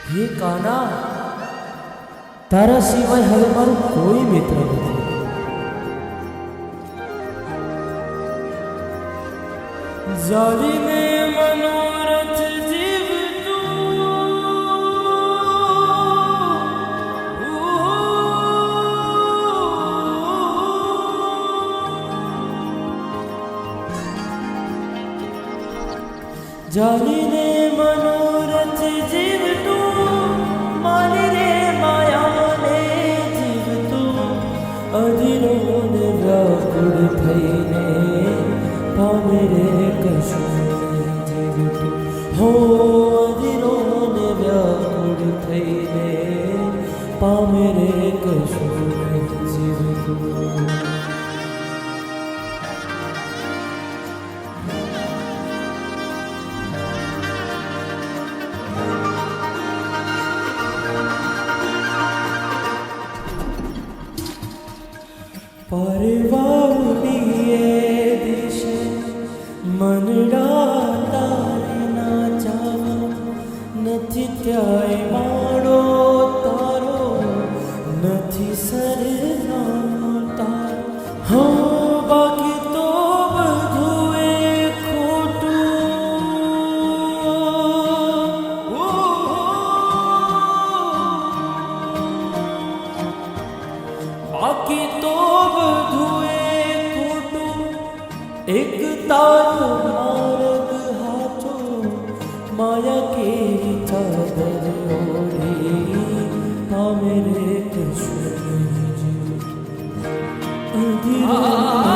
હે કાના, તારા સિવાય હવે મારું કોઈ મિત્ર નથી. જાલીને મનોરથ જીવતું જાલીને મનોરથ જીવતું મારી રે માયાને જીવતું અધીરો ને વ્યાકુળ થઈને પામે રે કશું જીવતું હો અધીરો ને વ્યાકુળ થઈને પામે રે કશું જીવતું. પરવાળીએ દિશે મનડા તારે ના જાવા નથી ત્યાંય માળો તારો નથી સરનામો તારો હો બાકી તો બધું એ ખોટું બાકી તો એક તારો માર્ગ હાચો માયા કેરી ચાદર ઓઢી પામે રે કશું અધીરો